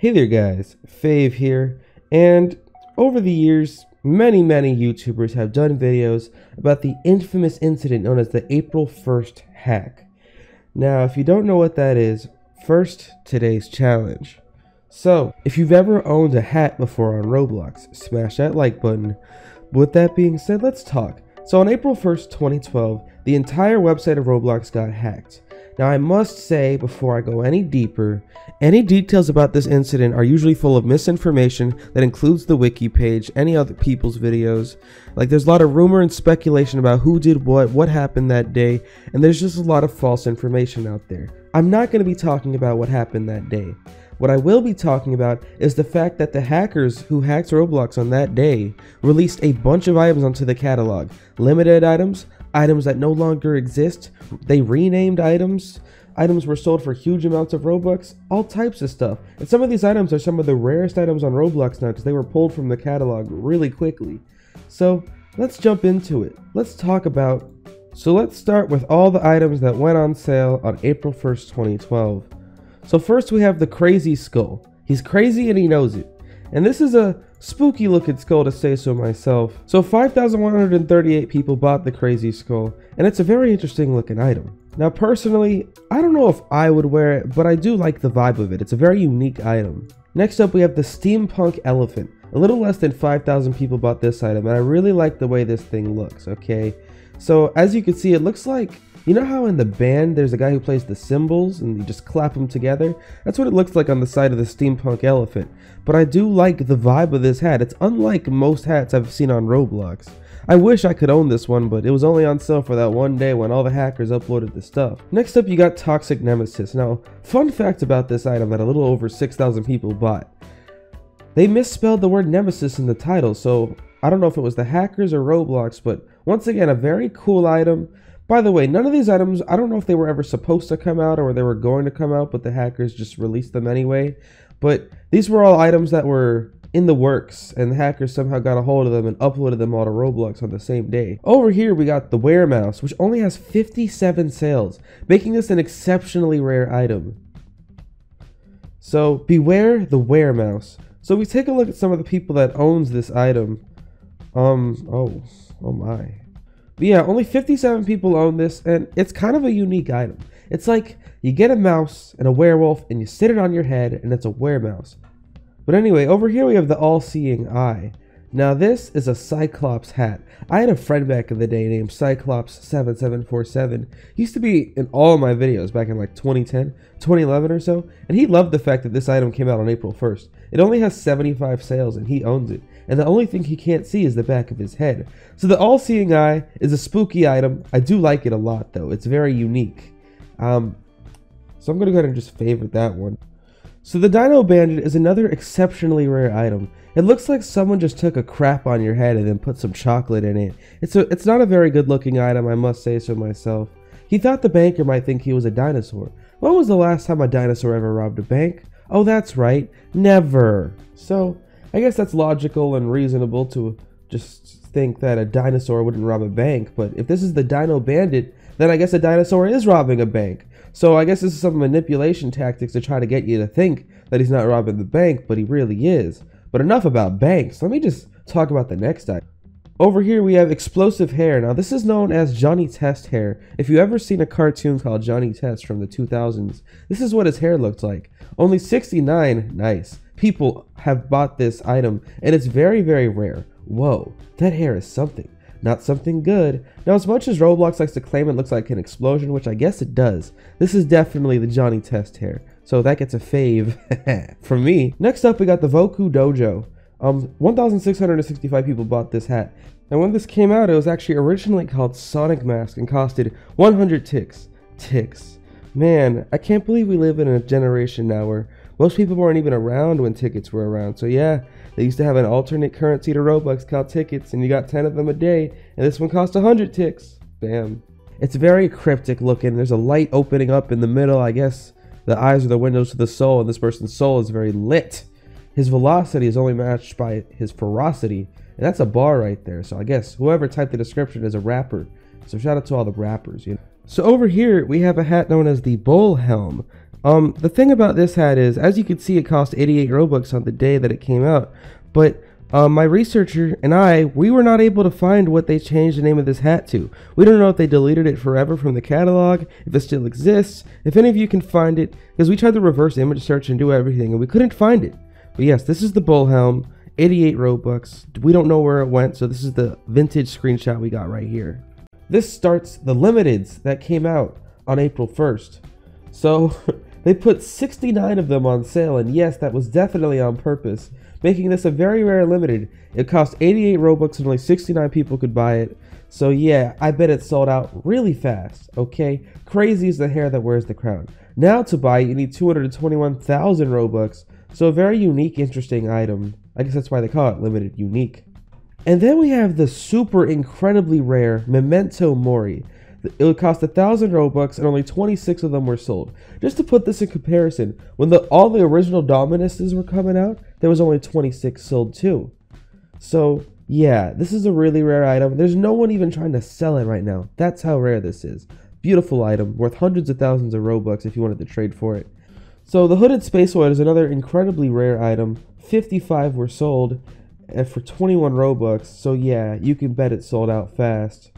Hey there guys, Fave here, and over the years, many YouTubers have done videos about the infamous incident known as the April 1st hack. Now, if you don't know what that is, first, today's challenge. So, if you've ever owned a hat before on Roblox, smash that like button. With that being said, let's talk. So on April 1st, 2012, the entire website of Roblox got hacked. Now I must say, before I go any deeper, any details about this incident are usually full of misinformation that includes the wiki page, any other people's videos. Like, there's a lot of rumor and speculation about who did what happened that day, and there's just a lot of false information out there. I'm not going to be talking about what happened that day. What I will be talking about is the fact that the hackers who hacked Roblox on that day released a bunch of items onto the catalog. Limited items, items that no longer exist, they renamed items, items were sold for huge amounts of Robux, all types of stuff. And some of these items are some of the rarest items on Roblox now because they were pulled from the catalog really quickly. So let's jump into it. Let's start with all the items that went on sale on April 1st, 2012. So first we have the Crazy Skull. He's crazy and he knows it. And this is a spooky looking skull, to say so myself. So 5,138 people bought the Crazy Skull, and it's a very interesting looking item. Now personally, I don't know if I would wear it, but I do like the vibe of it. It's a very unique item. Next up we have the Steampunk Elephant. A little less than 5,000 people bought this item, and I really like the way this thing looks, okay? So as you can see, it looks like, you know how in the band there's a guy who plays the cymbals and you just clap them together? That's what it looks like on the side of the Steampunk Elephant. But I do like the vibe of this hat. It's unlike most hats I've seen on Roblox. I wish I could own this one, but it was only on sale for that one day when all the hackers uploaded the stuff. Next up you got Toxic Nemesis. Now, fun fact about this item that a little over 6,000 people bought. They misspelled the word Nemesis in the title, so I don't know if it was the hackers or Roblox, but once again, a very cool item. By the way, none of these items, I don't know if they were ever supposed to come out or they were going to come out, but the hackers just released them anyway. But these were all items that were in the works, and the hackers somehow got a hold of them and uploaded them all to Roblox on the same day. Over here, we got the Weremouse, which only has 57 sales, making this an exceptionally rare item. So beware the Weremouse. So we take a look at some of the people that owns this item. Oh my. But yeah, only 57 people own this, and it's kind of a unique item. It's like you get a mouse and a werewolf and you sit it on your head and it's a weremouse. But anyway, over here we have the All-Seeing Eye. Now this is a Cyclops hat. I had a friend back in the day named Cyclops7747. He used to be in all of my videos back in like 2010, 2011 or so, and he loved the fact that this item came out on April 1st. It only has 75 sales and he owns it. And the only thing he can't see is the back of his head. So the All-Seeing Eye is a spooky item. I do like it a lot though. It's very unique. So I'm going to go ahead and just favorite that one. So the Dino Bandit is another exceptionally rare item. It looks like someone just took a crap on your head and then put some chocolate in it. It's not a very good looking item, I must say so myself. He thought the banker might think he was a dinosaur. When was the last time a dinosaur ever robbed a bank? Oh, that's right, never. So I guess that's logical and reasonable to just think that a dinosaur wouldn't rob a bank, but if this is the Dino Bandit, then I guess a dinosaur is robbing a bank. So I guess this is some manipulation tactics to try to get you to think that he's not robbing the bank, but he really is. But enough about banks, let me just talk about the next item. Over here we have Explosive Hair. Now this is known as Johnny Test hair. If you ever seen a cartoon called Johnny Test from the 2000s, this is what his hair looked like. Only 69, nice, people have bought this item, and it's very rare. Whoa, that hair is something. Not something good. Now, as much as Roblox likes to claim it looks like an explosion, which I guess it does, this is definitely the Johnny Test hair. So that gets a fave from me. Next up, we got the Voku Dojo. 1,665 people bought this hat. And when this came out, it was actually originally called Sonic Mask and costed 100 ticks. Man, I can't believe we live in a generation now where most people weren't even around when tickets were around. So yeah, they used to have an alternate currency to Robux called tickets, and you got 10 of them a day, and this one cost 100 ticks. Damn. It's very cryptic looking. There's a light opening up in the middle. I guess the eyes are the windows to the soul, and this person's soul is very lit. His velocity is only matched by his ferocity, and that's a bar right there. So I guess whoever typed the description is a rapper. So shout out to all the rappers, you know. So over here we have a hat known as the Bull Helm. The thing about this hat is, as you can see, it cost 88 Robux on the day that it came out, but my researcher and we were not able to find what they changed the name of this hat to. We don't know if they deleted it forever from the catalog, if it still exists, if any of you can find it, because we tried to reverse image search and do everything, and we couldn't find it. But yes, this is the bull helm, 88 Robux. We don't know where it went, so this is the vintage screenshot we got right here. This starts the limiteds that came out on April 1st. So they put 69 of them on sale, and yes, that was definitely on purpose, making this a very rare limited. It cost 88 Robux and only 69 people could buy it. So yeah, I bet it sold out really fast, okay? Crazy is the hair that wears the crown. Now to buy it, you need 221,000 Robux. So a very unique, interesting item. I guess that's why they call it limited unique. And then we have the super incredibly rare Memento Mori. It would cost 1,000 Robux and only 26 of them were sold. Just to put this in comparison, when all the original Dominuses were coming out, there was only 26 sold too. So yeah, this is a really rare item. There's no one even trying to sell it right now. That's how rare this is. Beautiful item, worth hundreds of thousands of Robux if you wanted to trade for it. So the Hooded Space Void is another incredibly rare item. 55 were sold and for 21 Robux. So yeah, you can bet it sold out fast.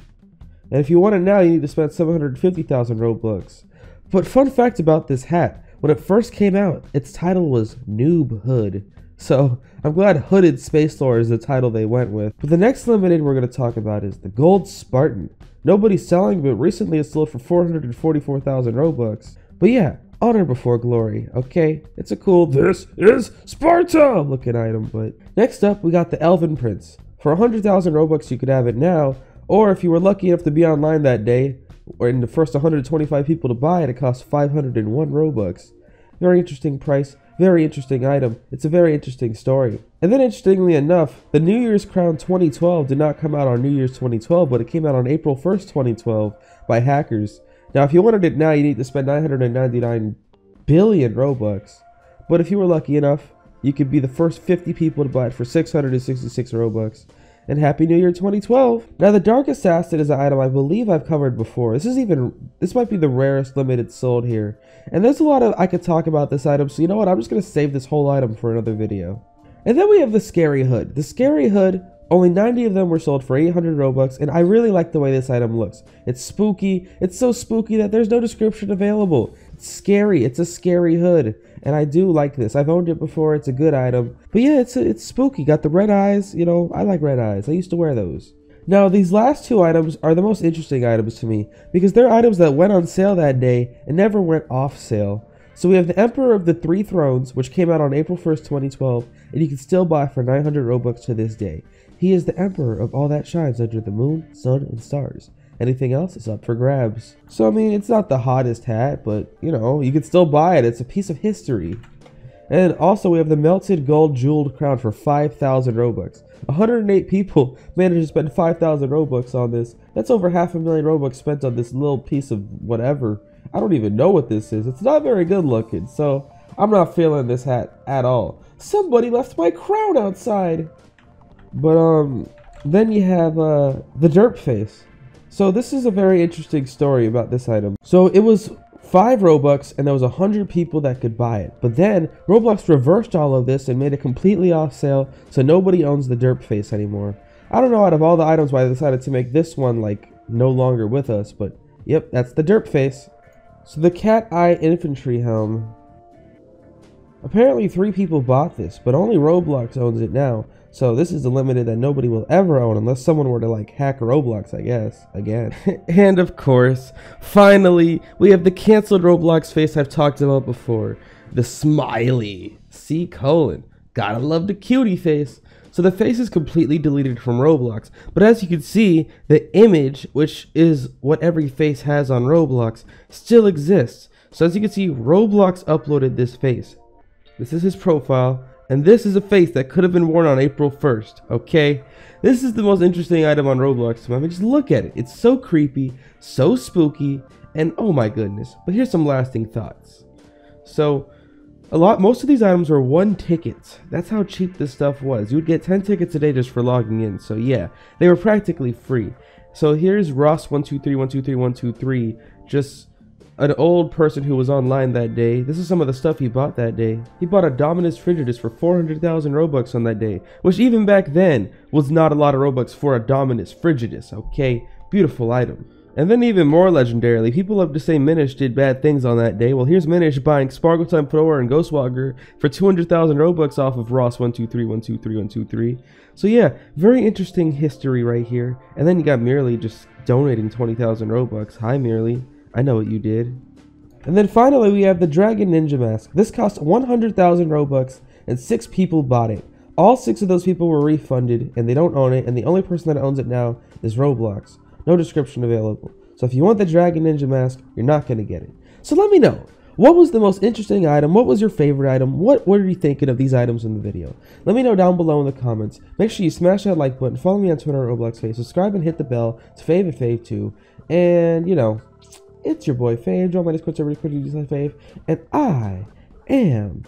And if you want it now, you need to spend 750,000 Robux. But fun fact about this hat, when it first came out, its title was Noob Hood. So I'm glad Hooded Space Lore is the title they went with. But the next limited we're going to talk about is the Gold Spartan. Nobody's selling, but recently it sold for 444,000 Robux. But yeah, honor before glory, okay? It's a cool, this is Sparta looking item. But next up, we got the Elven Prince. For 100,000 Robux, you could have it now. Or if you were lucky enough to be online that day, or in the first 125 people to buy it, it costs 501 Robux. Very interesting price, very interesting item. It's a very interesting story. And then interestingly enough, the New Year's Crown 2012 did not come out on New Year's 2012, but it came out on April 1st, 2012 by hackers. Now, if you wanted it now, you need to spend 999 billion Robux. But if you were lucky enough, you could be the first 50 people to buy it for 666 Robux. And Happy New Year 2012! Now the Dark Assassin is an item I believe I've covered before. This might be the rarest limited sold here. And there's a lot I could talk about this item, so you know what, I'm just going to save this whole item for another video. And then we have the Scary Hood. The Scary Hood, only 90 of them were sold for 800 Robux, and I really like the way this item looks. It's spooky, it's so spooky that there's no description available. It's scary, it's a scary hood. And I do like this. I've owned it before. It's a good item. But yeah, it's spooky. Got the red eyes. You know, I like red eyes. I used to wear those. Now, these last two items are the most interesting items to me because they're items that went on sale that day and never went off sale. So we have the Emperor of the Three Thrones, which came out on April 1st, 2012, and you can still buy for 900 Robux to this day. He is the Emperor of all that shines under the moon, sun, and stars. Anything else is up for grabs. So, I mean, it's not the hottest hat, but, you know, you can still buy it. It's a piece of history. And also, we have the Melted Gold Jeweled Crown for 5,000 Robux. 108 people managed to spend 5,000 Robux on this. That's over 500,000 Robux spent on this little piece of whatever. I don't even know what this is. It's not very good looking, so I'm not feeling this hat at all. Somebody left my crown outside. But, then you have, the Derp Face. So this is a very interesting story about this item. So it was 5 Robux and there was 100 people that could buy it. But then Roblox reversed all of this and made it completely off sale, so nobody owns the Derp Face anymore. I don't know out of all the items why they decided to make this one like no longer with us, but yep, that's the Derp Face. So the Cat Eye Infantry Helm. Apparently 3 people bought this, but only Roblox owns it now. So this is a limited that nobody will ever own unless someone were to like hack Roblox, I guess, again. And of course, finally, we have the canceled Roblox face I've talked about before. The Smiley. C:. Gotta love the cutie face. So the face is completely deleted from Roblox. But as you can see, the image, which is what every face has on Roblox, still exists. So as you can see, Roblox uploaded this face. This is his profile. And this is a face that could have been worn on April 1st, okay? This is the most interesting item on Roblox. I mean, just look at it. It's so creepy, so spooky, and oh my goodness. But here's some lasting thoughts. So, most of these items were 1 ticket. That's how cheap this stuff was. You would get 10 tickets a day just for logging in. So yeah, they were practically free. So here's Ross123, 123, 123, just an old person who was online that day. This is some of the stuff he bought that day. He bought a Dominus Frigidus for 400,000 Robux on that day, which even back then was not a lot of Robux for a Dominus Frigidus, okay? Beautiful item. And then even more legendarily, people love to say Minish did bad things on that day. Well, here's Minish buying Sparkle Time Thrower and Ghostwalker for 200,000 Robux off of Ross123123. So yeah, very interesting history right here. And then you got Merely just donating 20,000 Robux. Hi Merely, I know what you did. And then finally we have the Dragon Ninja Mask. This cost 100,000 Robux and 6 people bought it. All 6 of those people were refunded and they don't own it, and the only person that owns it now is Roblox. No description available. So if you want the Dragon Ninja Mask, you're not going to get it. So let me know, what was the most interesting item? What was your favorite item? What are you thinking of these items in the video? Let me know down below in the comments. Make sure you smash that like button, follow me on Twitter or Roblox Fave, subscribe and hit the bell. It's Fave and Fave too. And, you know, it's your boy Fave. Join my Discord server, Discord, Fave. And I am